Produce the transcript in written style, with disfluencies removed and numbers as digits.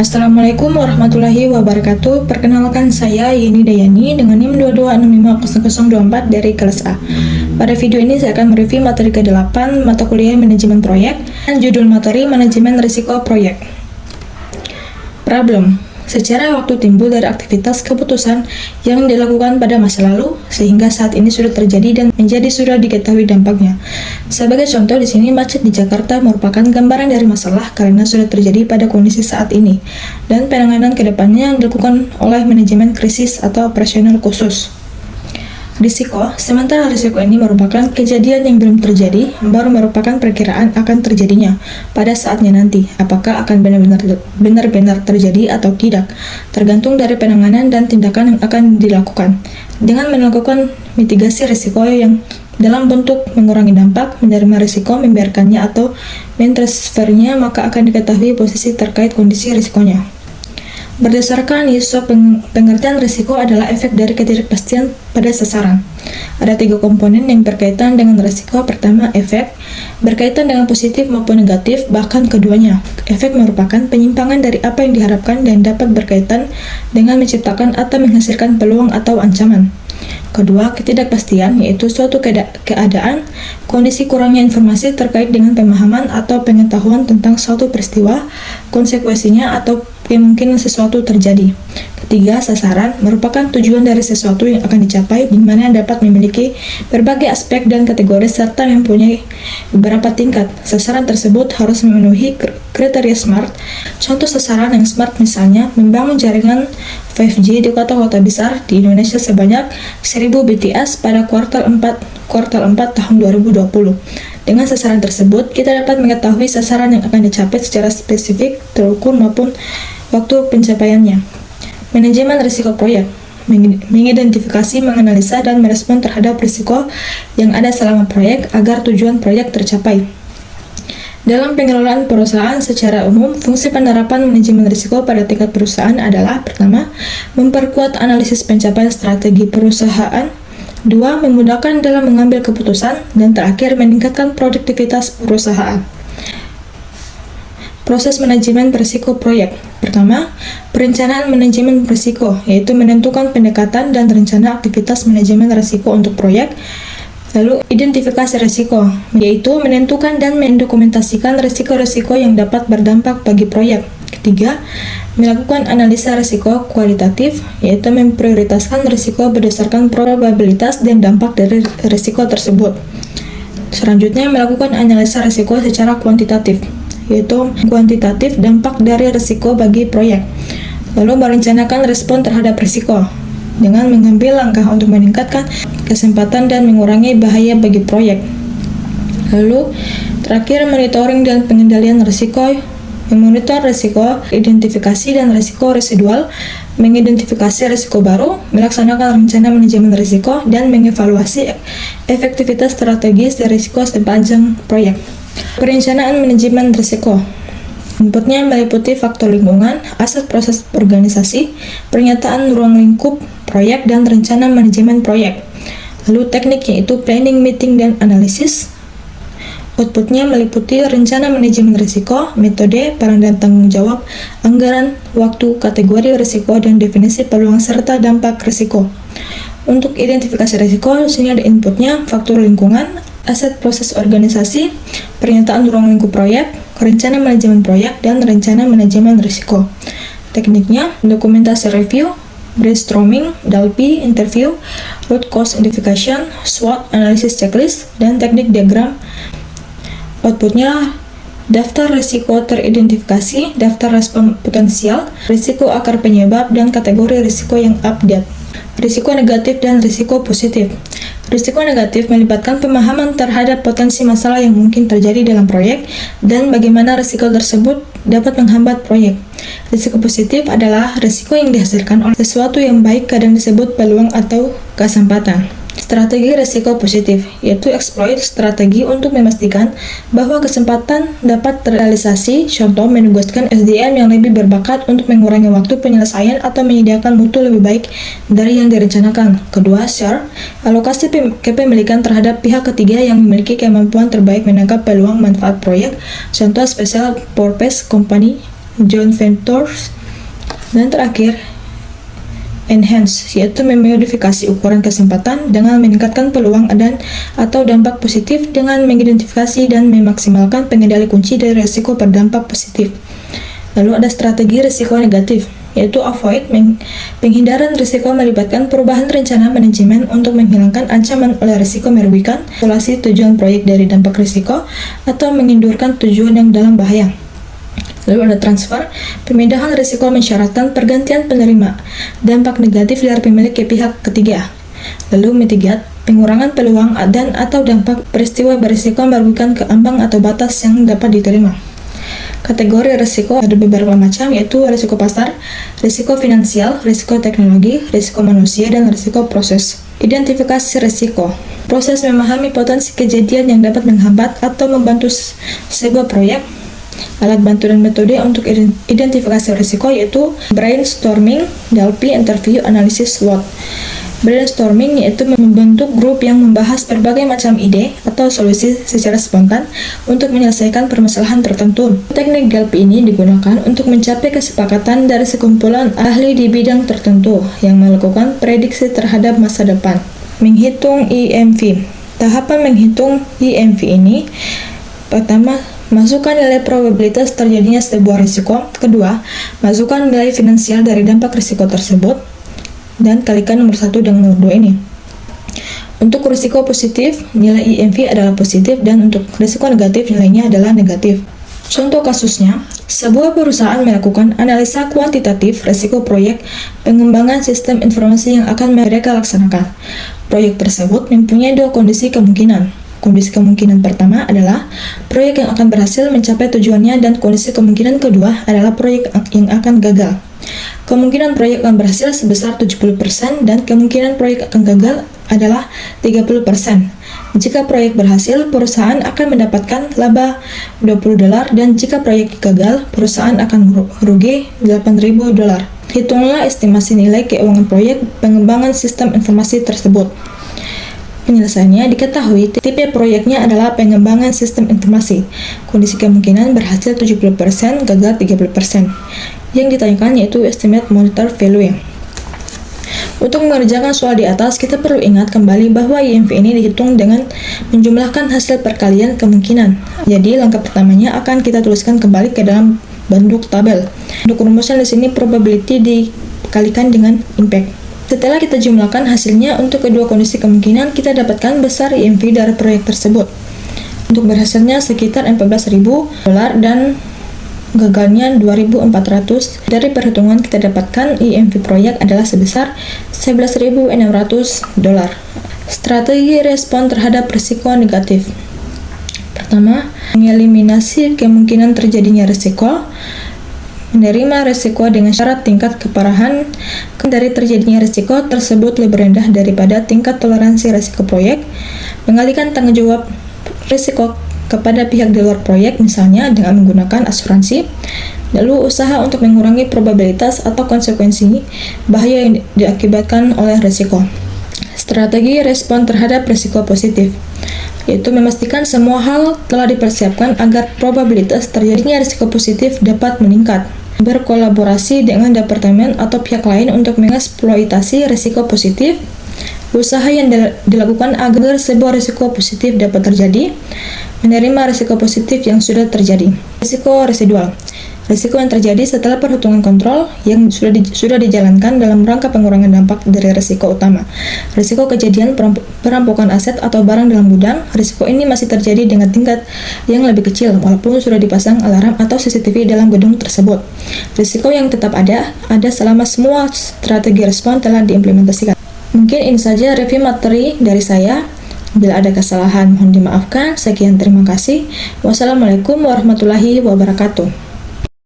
Assalamualaikum warahmatullahi wabarakatuh. Perkenalkan saya Yeni Dayani dengan NIM 22650024 dari kelas A. Pada video ini saya akan mereview materi ke-8 mata kuliah manajemen proyek dan judul materi manajemen risiko proyek. Problem. Secara waktu timbul dari aktivitas keputusan yang dilakukan pada masa lalu sehingga saat ini sudah terjadi dan menjadi sudah diketahui dampaknya. Sebagai contoh di sini macet di Jakarta merupakan gambaran dari masalah karena sudah terjadi pada kondisi saat ini dan penanganan kedepannya yang dilakukan oleh manajemen krisis atau operasional khusus. Risiko, sementara risiko ini merupakan kejadian yang belum terjadi, baru merupakan perkiraan akan terjadinya pada saatnya nanti, apakah akan benar-benar terjadi atau tidak, tergantung dari penanganan dan tindakan yang akan dilakukan. Dengan melakukan mitigasi risiko yang dalam bentuk mengurangi dampak, menerima risiko, membiarkannya atau mentransfernya, maka akan diketahui posisi terkait kondisi risikonya. Berdasarkan isu pengertian risiko adalah efek dari ketidakpastian pada sasaran. Ada 3 komponen yang berkaitan dengan risiko. Pertama, efek, berkaitan dengan positif maupun negatif, bahkan keduanya. Efek merupakan penyimpangan dari apa yang diharapkan dan dapat berkaitan dengan menciptakan atau menghasilkan peluang atau ancaman. Kedua, ketidakpastian, yaitu suatu keadaan, kondisi kurangnya informasi terkait dengan pemahaman atau pengetahuan tentang suatu peristiwa, konsekuensinya atau kemungkinan sesuatu terjadi. Ketiga, sasaran merupakan tujuan dari sesuatu yang akan dicapai, di mana dapat memiliki berbagai aspek dan kategori serta mempunyai beberapa tingkat. Sasaran tersebut harus memenuhi kriteria SMART. Contoh sasaran yang SMART misalnya membangun jaringan 5G di kota-kota besar di Indonesia sebanyak 1000 BTS pada kuartal 4 tahun 2020. Dengan sasaran tersebut, kita dapat mengetahui sasaran yang akan dicapai secara spesifik, terukur maupun waktu pencapaiannya. Manajemen risiko proyek mengidentifikasi, menganalisa, dan merespon terhadap risiko yang ada selama proyek agar tujuan proyek tercapai. Dalam pengelolaan perusahaan secara umum, fungsi penerapan manajemen risiko pada tingkat perusahaan adalah: pertama, memperkuat analisis pencapaian strategi perusahaan; 2, memudahkan dalam mengambil keputusan; dan terakhir, meningkatkan produktivitas perusahaan. Proses manajemen risiko proyek. Pertama, perencanaan manajemen risiko, yaitu menentukan pendekatan dan rencana aktivitas manajemen risiko untuk proyek. Lalu, identifikasi risiko, yaitu menentukan dan mendokumentasikan risiko-risiko yang dapat berdampak bagi proyek. Ketiga, melakukan analisa risiko kualitatif, yaitu memprioritaskan risiko berdasarkan probabilitas dan dampak dari risiko tersebut. Selanjutnya, melakukan analisa risiko secara kuantitatif, yaitu kuantitatif dampak dari risiko bagi proyek. Lalu merencanakan respon terhadap risiko dengan mengambil langkah untuk meningkatkan kesempatan dan mengurangi bahaya bagi proyek. Lalu terakhir, monitoring dan pengendalian risiko, memonitor risiko, identifikasi dan risiko residual, mengidentifikasi risiko baru, melaksanakan rencana manajemen risiko, dan mengevaluasi efektivitas strategis dari risiko sepanjang proyek. Perencanaan manajemen risiko. Inputnya meliputi faktor lingkungan, aset proses organisasi, pernyataan ruang lingkup proyek, dan rencana manajemen proyek. Lalu teknik, yaitu planning, meeting, dan analisis. Outputnya meliputi rencana manajemen risiko, metode, peran dan tanggung jawab, anggaran, waktu, kategori risiko, dan definisi peluang serta dampak risiko. Untuk identifikasi risiko, di sini ada inputnya faktor lingkungan, aset proses organisasi, pernyataan ruang lingkup proyek, rencana manajemen proyek, dan rencana manajemen risiko. Tekniknya, dokumentasi review, brainstorming, DALP, interview, root cause identification, SWOT, analysis checklist, dan teknik diagram. Outputnya, daftar risiko teridentifikasi, daftar respon potensial, risiko akar penyebab, dan kategori risiko yang update. Risiko negatif dan risiko positif. Risiko negatif melibatkan pemahaman terhadap potensi masalah yang mungkin terjadi dalam proyek dan bagaimana risiko tersebut dapat menghambat proyek. Risiko positif adalah risiko yang dihasilkan oleh sesuatu yang baik, kadang disebut peluang atau kesempatan. Strategi risiko positif, yaitu exploit strategi untuk memastikan bahwa kesempatan dapat terrealisasi, contoh menugaskan SDM yang lebih berbakat untuk mengurangi waktu penyelesaian atau menyediakan mutu lebih baik dari yang direncanakan. Kedua, share, alokasi kepemilikan terhadap pihak ketiga yang memiliki kemampuan terbaik menangkap peluang manfaat proyek, contoh special purpose company joint ventures, dan terakhir enhance, yaitu memodifikasi ukuran kesempatan dengan meningkatkan peluang dan atau dampak positif dengan mengidentifikasi dan memaksimalkan pengendali kunci dari risiko berdampak positif. Lalu ada strategi risiko negatif, yaitu avoid, penghindaran risiko melibatkan perubahan rencana manajemen untuk menghilangkan ancaman oleh risiko merugikan, evaluasi tujuan proyek dari dampak risiko, atau mengundurkan tujuan yang dalam bahaya. Lalu ada transfer, pemindahan risiko mensyaratkan pergantian penerima dampak negatif dari pemilik ke pihak ketiga. Lalu mitigate, pengurangan peluang dan atau dampak peristiwa berisiko merugikan ke ambang atau batas yang dapat diterima. Kategori risiko ada beberapa macam, yaitu risiko pasar, risiko finansial, risiko teknologi, risiko manusia, dan risiko proses. Identifikasi risiko, proses memahami potensi kejadian yang dapat menghambat atau membantu sebuah proyek. Alat bantu dan metode untuk identifikasi risiko yaitu brainstorming, DLP, interview, analisis, SWOT. Brainstorming yaitu membentuk grup yang membahas berbagai macam ide atau solusi secara spontan untuk menyelesaikan permasalahan tertentu. Teknik DLP ini digunakan untuk mencapai kesepakatan dari sekumpulan ahli di bidang tertentu yang melakukan prediksi terhadap masa depan. Menghitung IMV. Tahapan menghitung IMV ini, pertama, masukkan nilai probabilitas terjadinya sebuah risiko. Kedua, masukkan nilai finansial dari dampak risiko tersebut. Dan kalikan nomor 1 dengan nomor 2 ini. Untuk risiko positif, nilai IMV adalah positif, dan untuk risiko negatif, nilainya adalah negatif. Contoh kasusnya, sebuah perusahaan melakukan analisa kuantitatif risiko proyek pengembangan sistem informasi yang akan mereka laksanakan. Proyek tersebut mempunyai dua kondisi kemungkinan. Kondisi kemungkinan pertama adalah proyek yang akan berhasil mencapai tujuannya, dan kondisi kemungkinan kedua adalah proyek yang akan gagal. Kemungkinan proyek akan berhasil sebesar 70% dan kemungkinan proyek akan gagal adalah 30%. Jika proyek berhasil, perusahaan akan mendapatkan laba $20, dan jika proyek gagal, perusahaan akan merugi $8.000. Hitunglah estimasi nilai keuangan proyek pengembangan sistem informasi tersebut. Penyelesaiannya diketahui tipe proyeknya adalah pengembangan sistem informasi. Kondisi kemungkinan berhasil 70%, gagal 30%. Yang ditanyakan yaitu estimate monitor value. Untuk mengerjakan soal di atas, kita perlu ingat kembali bahwa IMV ini dihitung dengan menjumlahkan hasil perkalian kemungkinan. Jadi langkah pertamanya akan kita tuliskan kembali ke dalam bentuk tabel. Untuk rumusnya di sini probability dikalikan dengan impact. Setelah kita jumlahkan hasilnya untuk kedua kondisi kemungkinan, kita dapatkan besar IMV dari proyek tersebut. Untuk berhasilnya sekitar $14.000 dan gagalnya 2.400. Dari perhitungan kita dapatkan IMV proyek adalah sebesar $11.600. Strategi respon terhadap risiko negatif. Pertama, mengeliminasi kemungkinan terjadinya risiko. Menerima risiko dengan syarat tingkat keparahan dari terjadinya risiko tersebut lebih rendah daripada tingkat toleransi risiko proyek. Mengalihkan tanggung jawab risiko kepada pihak di luar proyek, misalnya dengan menggunakan asuransi. Lalu usaha untuk mengurangi probabilitas atau konsekuensi bahaya yang diakibatkan oleh risiko. Strategi respon terhadap risiko positif, yaitu memastikan semua hal telah dipersiapkan agar probabilitas terjadinya risiko positif dapat meningkat. Berkolaborasi dengan departemen atau pihak lain untuk mengeksploitasi risiko positif. Usaha yang dilakukan agar sebuah risiko positif dapat terjadi. Menerima risiko positif yang sudah terjadi. Risiko residual. Risiko yang terjadi setelah perhitungan kontrol yang sudah dijalankan dalam rangka pengurangan dampak dari risiko utama. Risiko kejadian perampokan aset atau barang dalam gudang. Risiko ini masih terjadi dengan tingkat yang lebih kecil walaupun sudah dipasang alarm atau CCTV dalam gedung tersebut. Risiko yang tetap ada selama semua strategi respon telah diimplementasikan. Mungkin ini saja review materi dari saya. Bila ada kesalahan mohon dimaafkan. Sekian, terima kasih. Wassalamualaikum warahmatullahi wabarakatuh.